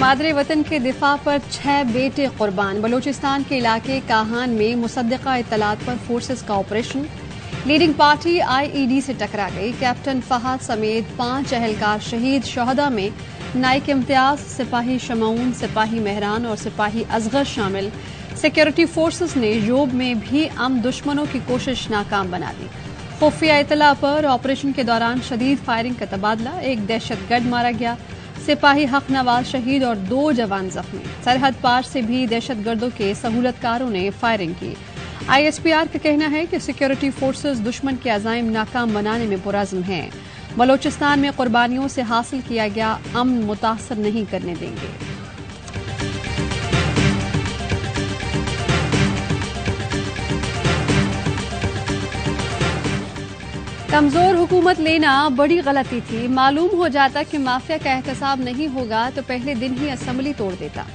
मादरे वतन के दिफा पर 6 बेटे कुर्बान। बलूचिस्तान के इलाके काहान में मुसद्दिका इत्तलात पर फोर्सेस का ऑपरेशन। लीडिंग पार्टी IED से टकरा गई। कैप्टन फहद समेत 5 अहलकार शहीद। शहदा में नाइक इम्तियाज, सिपाही शमऊन, सिपाही मेहरान और सिपाही असगर शामिल। सिक्योरिटी फोर्सेस ने योब में भी दुश्मनों की कोशिश नाकाम बना दी। खुफिया इतला पर ऑपरेशन के दौरान शदीद फायरिंग का तबादला। एक दहशतगर्द मारा गया। सिपाही हक नवाज शहीद और 2 जवान जख्मी। सरहद पार से भी दहशतगर्दों के सहूलतकारों ने फायरिंग की। ISPR का कहना है कि सिक्योरिटी फोर्सेस दुश्मन के अज़ाइम नाकाम बनाने में पुरज़्म हैं। बलोचिस्तान में कुर्बानियों से हासिल किया गया अमन मुतासर नहीं करने देंगे। कमजोर हुकूमत लेना बड़ी गलती थी। मालूम हो जाता कि माफिया का एहतसाब नहीं होगा तो पहले दिन ही असेंबली तोड़ देता।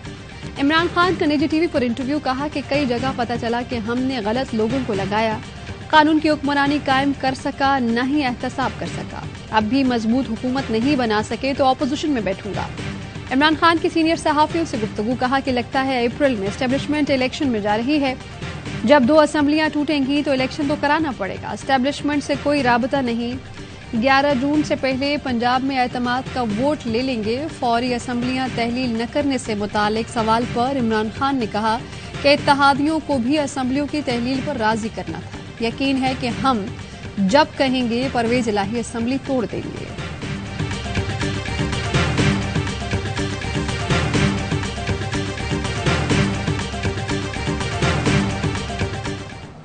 इमरान खान का निजी टीवी पर इंटरव्यू। कहा कि कई जगह पता चला कि हमने गलत लोगों को लगाया। कानून की हुक्मरानी कायम कर सका, न ही एहतसाब कर सका। अब भी मजबूत हुकूमत नहीं बना सके तो अपोजिशन में बैठूंगा। इमरान खान की सीनियर सहाफियों से गुफ्तगू। कहा कि लगता है अप्रैल में एस्टेब्लिशमेंट इलेक्शन में जा रही है। जब 2 असेंबलियां टूटेंगी तो इलेक्शन तो कराना पड़ेगा। एस्टेब्लिशमेंट से कोई राबता नहीं। 11 जून से पहले पंजाब में एतमाद का वोट ले लेंगे। फौरी असेंबलियां तहलील न करने से मुतालिक सवाल पर इमरान खान ने कहा कि इत्तेहादियों को भी असेंबलियों की तहलील पर राजी करना था। यकीन है कि हम जब कहेंगे परवेज इलाही असेंबली तोड़ देंगे।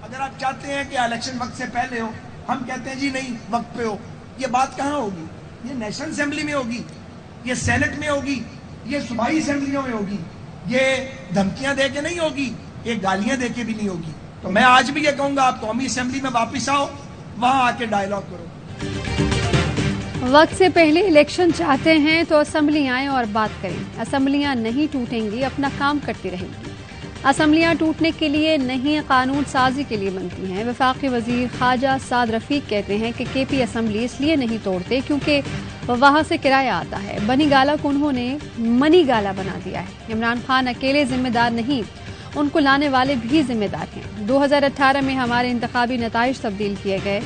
अगर आप चाहते हैं कि इलेक्शन वक्त से पहले हो, हम कहते हैं जी नहीं वक्त पे हो। ये बात कहाँ होगी? ये नेशनल असेंबली में होगी, ये सेनेट में होगी, ये सूबाई असेंबलियों में होगी। ये धमकियां दे के नहीं होगी, ये गालियां दे के भी नहीं होगी। तो मैं आज भी ये कहूंगा, आप कौमी असेंबली में वापस आओ, वहां आके डायलॉग करो। वक्त से पहले इलेक्शन चाहते हैं तो असेंबली आए और बात करें। असेंबलियां नहीं टूटेंगी, अपना काम करती रहेंगी। असेंबलियां टूटने के लिए नहीं, कानून साजी के लिए बनती हैं। वफाकी वजीर ख्वाजा साद रफीक कहते हैं कि KP असेंबली इसलिए नहीं तोड़ते क्योंकि वहां से किराया आता है। बनी गाला को उन्होंने मनी गाला बना दिया है। इमरान खान अकेले जिम्मेदार नहीं, उनको लाने वाले भी जिम्मेदार हैं। 2018 में हमारे इंतखाबी नताइज तब्दील किए गए।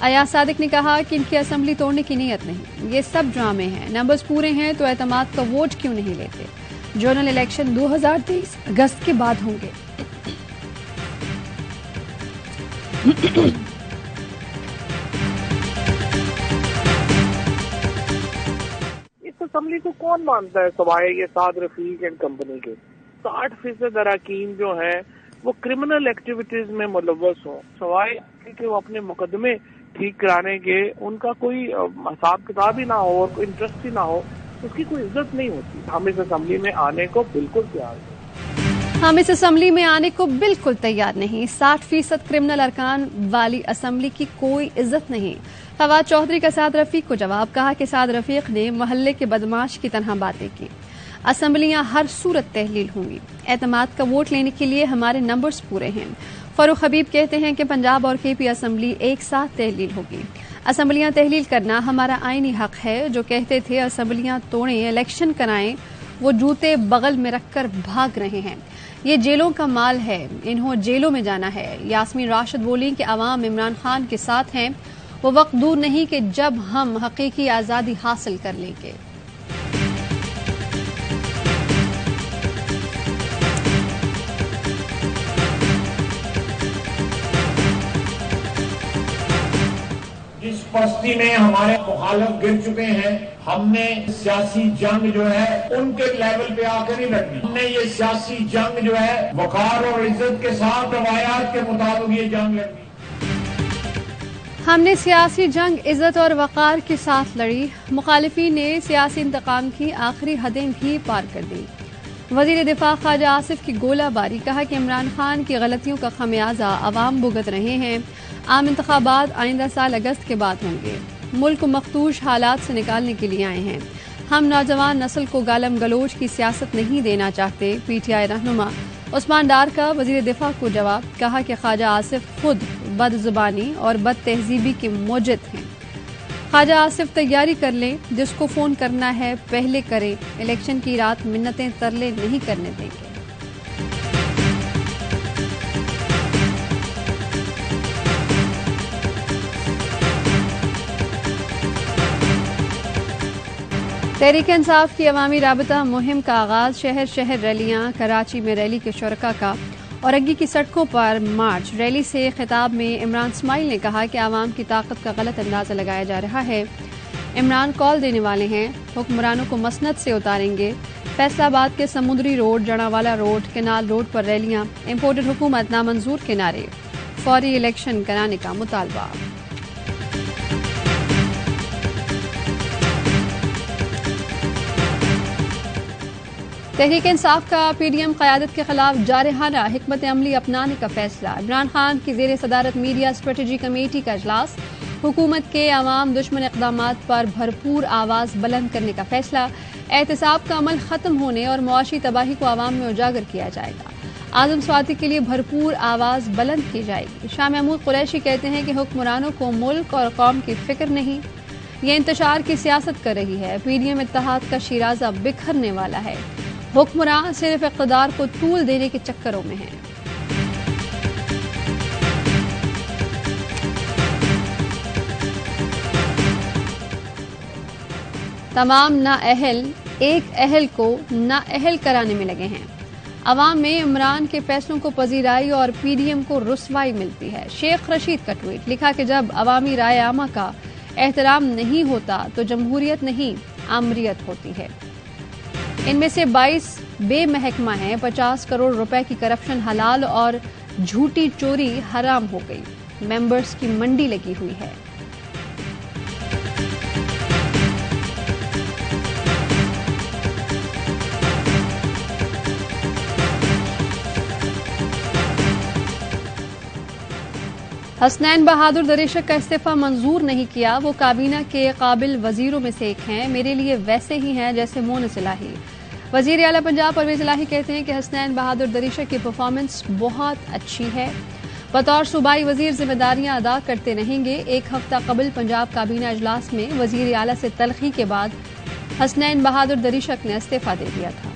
अयाज सादिक ने कहा कि इनकी असेंबली तोड़ने की नीयत नहीं, ये सब ड्रामे हैं। नंबर्स पूरे हैं तो एतमाद का वोट क्यों नहीं लेते? जनरल इलेक्शन 2023 अगस्त के बाद होंगे। इस असेंबली को कौन मानता है सवाए ये साद रफीक एंड कंपनी के? 60% अरकान जो हैं वो क्रिमिनल एक्टिविटीज में मुलव्वस हों, सवाए कि वो अपने मुकदमे ठीक कराने के उनका कोई हिसाब किताब ही ना हो और कोई इंटरेस्ट ही ना हो, उसकी कोई इज्जत नहीं होती। हम इस असेंबली में आने को बिल्कुल तैयार हैं। हम इस असेंबली में आने को बिल्कुल तैयार नहीं। 60% क्रिमिनल अरकान वाली असेंबली की कोई इज्जत नहीं। फवाद चौधरी का साद रफीक को जवाब। कहा कि साद रफीक ने मोहल्ले के बदमाश की तरह बातें की। असेंबलियां हर सूरत तहलील होंगी। एतमाद का वोट लेने के लिए हमारे नंबर्स पूरे हैं। फरूख हबीब कहते हैं कि पंजाब और KP असेंबली एक साथ तहलील होगी। असेंबलियां तहलील करना हमारा आईनी हक है। जो कहते थे असेंबलियां तोड़ें, इलेक्शन कराएं, वो जूते बगल में रखकर भाग रहे हैं। ये जेलों का माल है, इन्हों जेलों में जाना है। यास्मीन राशिद बोली कि अवाम इमरान खान के साथ हैं। वो वक्त दूर नहीं कि जब हम हकीकी आज़ादी हासिल कर लेंगे। जिस बस्ती में हमारे मुखालिफ गिर चुके हैं, हमने सियासी जंग जो है उनके लेवल पे आकर ही लड़नी। हमने ये सियासी जंग जो है वकार और इज्जत के साथ रवायात के मुताबिक ये जंग लड़नी। हमने सियासी जंग इज्जत और वकार के साथ लड़ी। मुखालिफिन ने सियासी इंतकाम की आखिरी हदें भी पार कर दी। वजीर दिफा ख्वाजा आसिफ की गोलाबारी। कहा कि इमरान खान की गलतियों का खमियाजा अवाम भुगत रहे हैं। आम इंतखाबात आइंदा साल अगस्त के बाद होंगे। मुल्क को मखदूश हालात से निकालने के लिए आए हैं। हम नौजवान नस्ल को गालम गलोच की सियासत नहीं देना चाहते। PTI रहनुमा उस्मान डार का वजीर दिफा को जवाब। कहा कि ख्वाजा आसिफ खुद बदजुबानी और बद तहजीबी के मुजिद हैं। ख्वाजा आसिफ तैयारी कर लें, जिसको फोन करना है पहले करें, इलेक्शन की रात मिन्नतें तरले नहीं करने देंगे। तहरीक इंसाफ की अवामी राबता मुहिम का आगाज, शहर शहर रैलियां, कराची में रैली के शुरका का औरंगी की सड़कों पर मार्च। रैली से खिताब में इमरान इस्माइल ने कहा कि आवाम की ताकत का गलत अंदाजा लगाया जा रहा है। इमरान कॉल देने वाले हैं, हुक्मरानों को मसनद से उतारेंगे। फैसलाबाद के समुद्री road, Jaranwala road, canal road पर रैलियां, इम्पोर्टेड हुकूमत नामंजूर के नारे, फौरी इलेक्शन कराने का मुतालबा। तहरीक इंसाफ का पीडीएम क़यादत के खिलाफ जारहाना हिकमत अमली अपनाने का फैसला। इमरान खान की ज़ेर सदारत मीडिया स्ट्रेटजी कमेटी का इजलास, हुकूमत के अवाम दुश्मन इक़दामात पर भरपूर आवाज़ बुलंद करने का फैसला। एहतसाब का अमल खत्म होने और मुआशी तबाही को अवाम में उजागर किया जाएगा। आज़म स्वाति के लिए भरपूर आवाज़ बुलंद की जाएगी। शाह महमूद कुरैशी कहते हैं कि हुक्मरानों को मुल्क और कौम की फिक्र नहीं, ये इंतशार की सियासत कर रही है। पीडीएम इत्तेहाद का शिराजा बिखरने वाला है। हुक्मरान सिर्फ इक़्तिदार को तूल देने के चक्करों में हैं। तमाम नाअहल एक अहल को नाअहल कराने में लगे हैं। अवाम में इमरान के फैसलों को पजीराई और पीडीएम को रुसवाई मिलती है। शेख रशीद का ट्वीट, लिखा कि जब अवामी राय आमा का एहतराम नहीं होता तो जमहूरियत नहीं आमरियत होती है। इनमें से 22 बेमहकमा हैं। 50 करोड़ रुपए की करप्शन हलाल और झूठी चोरी हराम हो गई। मेंबर्स की मंडी लगी हुई है। हसनैन बहादुर दरेशक का इस्तीफा मंजूर नहीं किया। वो काबीना के काबिल वजीरों में से एक हैं। मेरे लिए वैसे ही हैं जैसे मोनिस इलाही। वजीर आला पंजाब परवेज इलाही कहते हैं कि हसनैन बहादुर दरेशक की परफॉर्मेंस बहुत अच्छी है। बतौर सूबाई वजीर जिम्मेदारियां अदा करते रहेंगे। एक हफ्ता कबल पंजाब काबीना इजलास में वजीर आला से तलखी के बाद हसनैन बहादुर दरेशक ने इस्तीफा दे दिया था।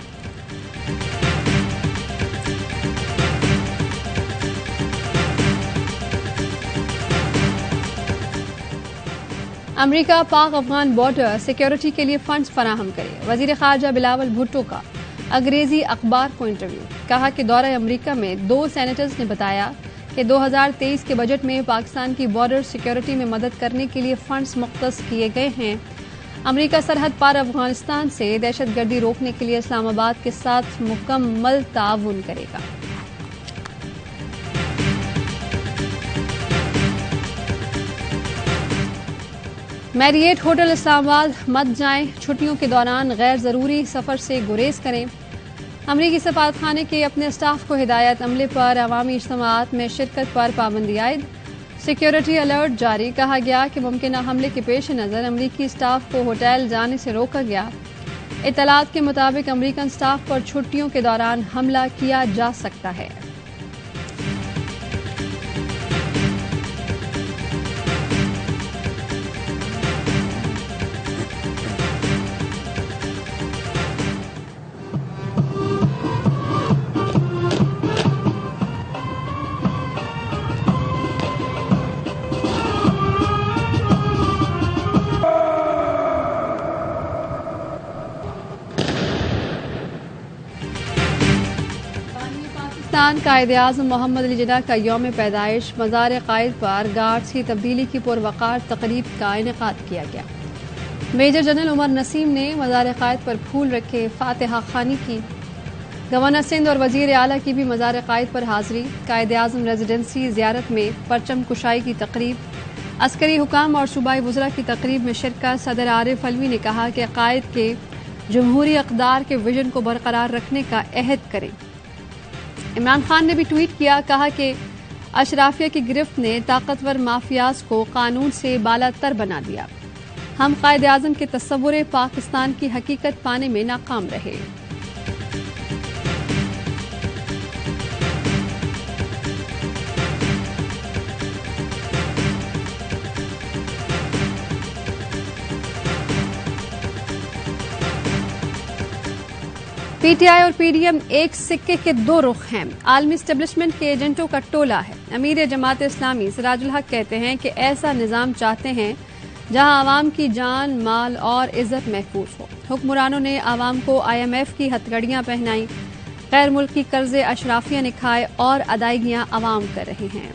अमेरिका पाक अफगान बॉर्डर सिक्योरिटी के लिए फंड्स फराहम करे। वजीर खारजा बिलावल भुट्टो का अंग्रेजी अखबार को इंटरव्यू, कहा कि दौरा अमेरिका में 2 सेनेटर्स ने बताया कि 2023 के बजट में पाकिस्तान की बॉर्डर सिक्योरिटी में मदद करने के लिए फंड्स मुख्तस किए गए हैं। अमेरिका सरहद पार अफगानिस्तान से दहशतगर्दी रोकने के लिए इस्लामाबाद के साथ मुकम्मल ताउन करेगा। मैरिएट होटल इस्लामाबाद मत जाएं, छुट्टियों के दौरान गैर जरूरी सफर से गुरेज करें। अमरीकी सफारतखाने के अपने स्टाफ को हिदायत, अमले पर अवामी इज्तिमाआत में शिरकत पर पाबंदी आयद। सिक्योरिटी अलर्ट जारी, कहा गया कि मुमकिन हमले के पेश नज़र अमरीकी स्टाफ को होटल जाने से रोका गया। इत्तलात के मुताबिक अमरीकन स्टाफ पर छुट्टियों के दौरान हमला किया जा सकता है। पाकिस्तान कायद-ए-आज़म मोहम्मद अली जिन्ना का यौम पैदाइश, मज़ार कायद पर गार्ड्स की तब्दीली की पुरवकार तकरीब का इनेकाद किया गया। मेजर जनरल उमर नसीम ने मज़ार कायद पर फूल रखे, फातिहा खानी की। गवर्नर सिंध और वजीर आला की भी मज़ार कायद पर हाजिरी। कायद-ए-आज़म रेजिडेंसी ज़ियारत में परचम कुशाई की तकरीब, अस्करी हुकाम और सूबाई वज़रा की तकरीब में शिरकत। सदर आरिफ अलवी ने कहा कि कायद के जमहूरी अक़दार के विजन को बरकरार रखने का अहद करें। इमरान खान ने भी ट्वीट किया, कहा कि अशराफिया की गिरफ्त ने ताकतवर माफियाज को कानून से बालातर बना दिया। हम कायद आज़म के तस्वुर पाकिस्तान की हकीकत पाने में नाकाम रहे। पीटीआई और पीडीएम एक सिक्के के दो रुख हैं। आलमी एस्टेब्लिशमेंट के एजेंटों का टोला है। अमीर जमात इस्लामी सिराजुल हक कहते हैं कि ऐसा निजाम चाहते हैं जहां आवाम की जान, माल और इज्जत महफूज हो। हुक्मरानों ने आवाम को IMF की हथकड़ियां पहनाई, गैर मुल्की कर्जे अशराफियां निकाय और अदायगियां आवाम कर रहे हैं।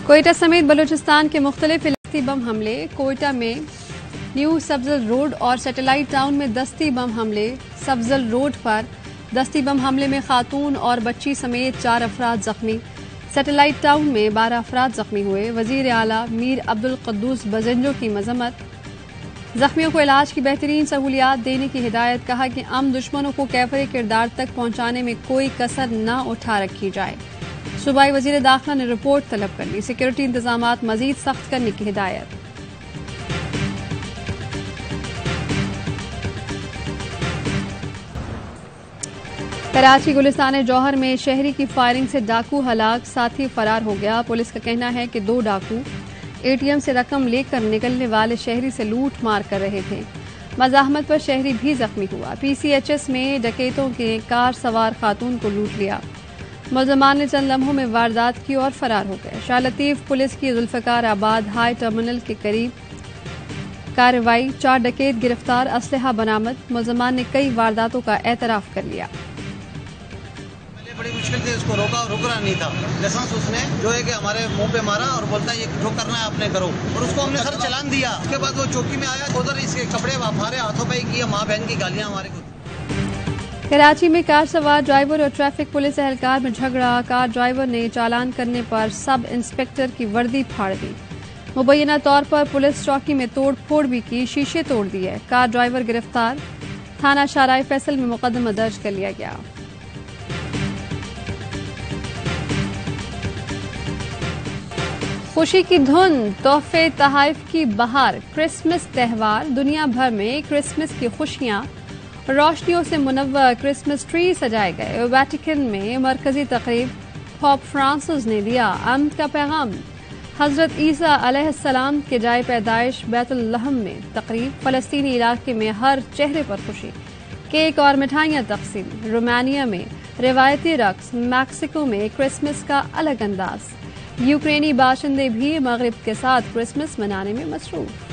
कोयटा समेत बलूचिस्तान के मुख्तलिफ इलाके बम हमले। कोयटा में न्यू सब्जल रोड और सैटेलाइट टाउन में दस्ती बम हमले। सब्जल रोड पर दस्ती बम हमले में खातून और बच्ची समेत 4 अफराद जख्मी। सैटेलाइट टाउन में 12 अफराद जख्मी हुए। वजीर आला मीर अब्दुल कद्दूस बजंजो की मजम्मत। जख्मियों को इलाज की बेहतरीन सहूलियात देने की हिदायत। कहा कि दुश्मनों को कैफरे किरदार तक पहुंचाने में कोई कसर न उठा रखी जाए। सूबाई वजीर दाखिला ने रिपोर्ट तलब कर ली। सिक्योरिटी इंतजामात मजीद सख्त करने की हिदायत। कराची गुलिस्तान जौहर में शहरी की फायरिंग से डाकू हलाक, साथी फरार हो गया। पुलिस का कहना है कि 2 डाकू ATM से रकम लेकर निकलने वाले शहरी से लूट मार कर रहे थे। मजाहमत पर शहरी भी जख्मी हुआ। PCHS में डकैतों के कार सवार खातून को लूट लिया। मुलजमान ने चंद लम्हों में वारदात की और फरार हो गए। शाह लतीफ पुलिस की जुल्फकार आबाद हाई टर्मिनल के करीब कार्रवाई। 4 डकैत गिरफ्तार, असलहा बरामद। मुलजमान ने कई वारदातों का एतराफ कर लिया। बड़ी मुश्किल से उसको रोका और रुक रहा नहीं था। लाइसेंस उसने जो है कि हमारे मुंह पे मारा और बोलता है ये जो करना है आपने करो, और उसको हमने सर चलान दिया। उसके बाद वो चौकी में आया, उधर इसके कपड़े हमारे हाथों पे किए, माँ बहन की गालियां हमारे को। कराची में कार सवार ड्राइवर और ट्रैफिक पुलिस एहलकार में झगड़ा। कार ड्राइवर ने चालान करने पर सब इंस्पेक्टर की वर्दी फाड़ दी। मुबैना तौर पर पुलिस चौकी में तोड़ फोड़ भी की, शीशे तोड़ दिए। कार ड्राइवर गिरफ्तार। थाना शाहराह फैसल में मुकदमा दर्ज कर लिया गया। खुशी की धुन, तोहफे तहाइफ की बहार। क्रिसमस त्यौहार, दुनिया भर में क्रिसमस की खुशियां। रोशनियों से मुनव्वर क्रिसमस ट्री सजाए गए। वेटिकन में मरकजी तकरीब। पोप फ्रांसिस ने दिया अमन का पैगाम। हजरत ईसा अलैहिस्सलाम के जाए पैदाइश बैतुल लहम में तकरीब। फलस्तीनी इलाके में हर चेहरे पर खुशी। केक और मिठाइयां तकसीम। रोमानिया में रिवायती रक्स। मैक्सिको में क्रिसमस का अलग अंदाज। यूक्रेनी बाशिंदे भी मगरिब के साथ क्रिसमस मनाने में मसरूफ।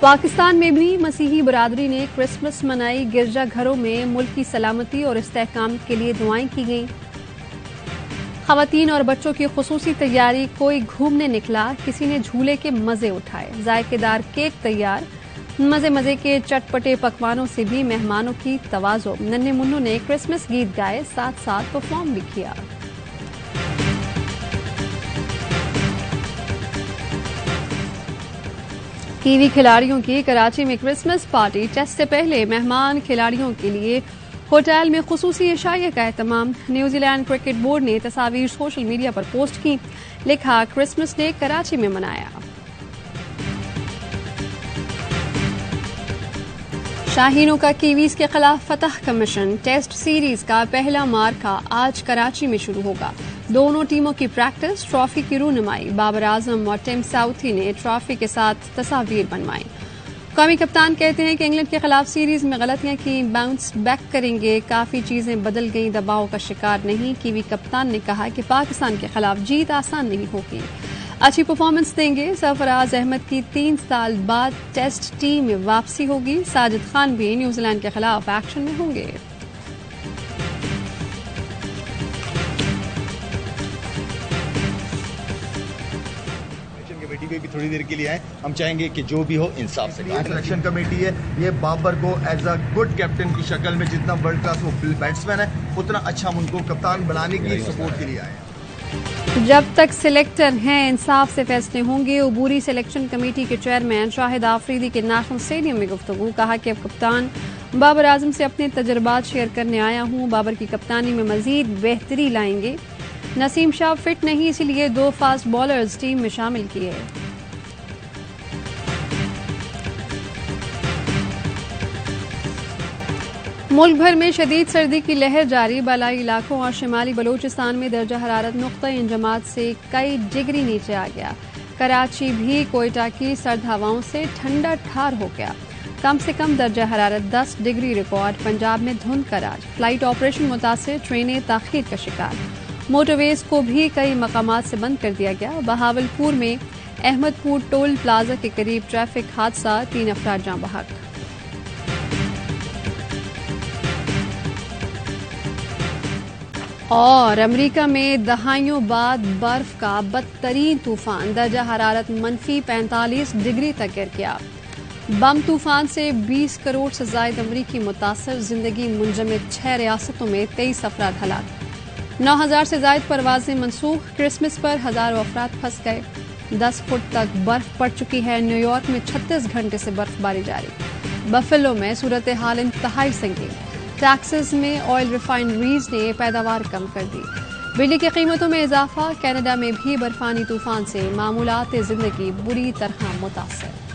पाकिस्तान में भी मसीही बरादरी ने क्रिसमस मनाई। गिरजा घरों में मुल्क की सलामती और इस्तेहकाम के लिए दुआएं की गईं। खवातीन और बच्चों की खुसूसी तैयारी। कोई घूमने निकला, किसी ने झूले के मजे उठाए। जायकेदार केक तैयार। मजे मजे के चटपटे पकवानों से भी मेहमानों की तवाज़ो। नन्हे मुन्नू ने क्रिसमस गीत गाए, साथ साथ परफॉर्म भी किया। कीवी खिलाड़ियों की कराची में क्रिसमस पार्टी। टेस्ट से पहले मेहमान खिलाड़ियों के लिए होटल में खुसूसी इशाइया का एहतमाम। न्यूजीलैंड क्रिकेट बोर्ड ने तस्वीर सोशल मीडिया पर पोस्ट की। लिखा, क्रिसमस डे कराची में मनाया। शाहीनों का कीवीज के खिलाफ फतह का मिशन। टेस्ट सीरीज का पहला मार्का आज कराची में शुरू होगा। दोनों टीमों की प्रैक्टिस। ट्रॉफी की रूनुमाई। बाबर आजम और टिम साउथी ने ट्रॉफी के साथ तस्वीर बनवाई। कौमी कप्तान कहते हैं कि इंग्लैंड के खिलाफ सीरीज में गलतियां की, बाउंस बैक करेंगे। काफी चीजें बदल गईं, दबाव का शिकार नहीं। कीवी कप्तान ने कहा कि पाकिस्तान के खिलाफ जीत आसान नहीं होगी, अच्छी परफॉर्मेंस देंगे। सरफराज अहमद की 3 साल बाद टेस्ट टीम में वापसी होगी। साजिद खान भी न्यूजीलैंड के खिलाफ एक्शन में होंगे। कमेटी में भी थोड़ी देर के लिए आए। हम चाहेंगे कि जो भी हो इंसाफ से। सिलेक्शन कमेटी है, ये बाबर को एज अ गुड कैप्टन की शक्ल में, जितना वर्ल्ड क्लास वो बैट्समैन है उतना अच्छा हम उनको कप्तान बनाने की सपोर्ट के लिए आए। जब तक सिलेक्टर हैं इंसाफ से फैसले होंगे। उबूरी सिलेक्शन कमेटी के चेयरमैन शाहिद आफरीदी के नेशनल स्टेडियम में गुफ्तगू। कहा कि अब कप्तान बाबर आजम से अपने तजुर्बात शेयर करने आया हूं। बाबर की कप्तानी में मजीद बेहतरी लाएंगे। नसीम शाह फिट नहीं, इसीलिए 2 फास्ट बॉलर्स टीम में शामिल किए। मुल्क भर में शदीद सर्दी की लहर जारी। बलाई इलाकों और शिमाली बलूचिस्तान में दर्जा हरारत नुक्ता इंजमात से कई डिग्री नीचे आ गया। कराची भी कोयटा की सर्द हवाओं से ठंडा ठार हो गया। कम से कम दर्जा हरारत 10 डिग्री रिकॉर्ड। पंजाब में धुंध का राज। फ्लाइट ऑपरेशन मुतासिर, ट्रेनें ताखीर का शिकार। मोटरवेज को भी कई मकामात से बंद कर दिया गया। बहावलपुर में अहमदपुर टोल प्लाजा के करीब ट्रैफिक हादसा, 3 अफराद जाँ बहक। और अमेरिका में दहाइयों बाद बर्फ का बदतरीन तूफान, दर्जा हरारत -45 डिग्री तक गिर गया। बम तूफान से 20 करोड़ से ज्यादा अमरीकी मुतासर, जिंदगी मुंजमद। 6 रियासतों में 23 अफराद हलाक। 9000 से ज्यादा परवाजें मनसूख। क्रिसमस पर हजारों अफराद फंस गए। 10 फुट तक बर्फ पड़ चुकी है। न्यूयॉर्क में 36 घंटे से बर्फबारी जारी। बफेलो में सूरत हाल इंतहाई संगीन। टैक्सेस में ऑयल रिफाइनरीज ने पैदावार कम कर दी। बिजली की कीमतों में इजाफा। कनाडा में भी बर्फानी तूफान से मामूलात जिंदगी बुरी तरह मुतासर।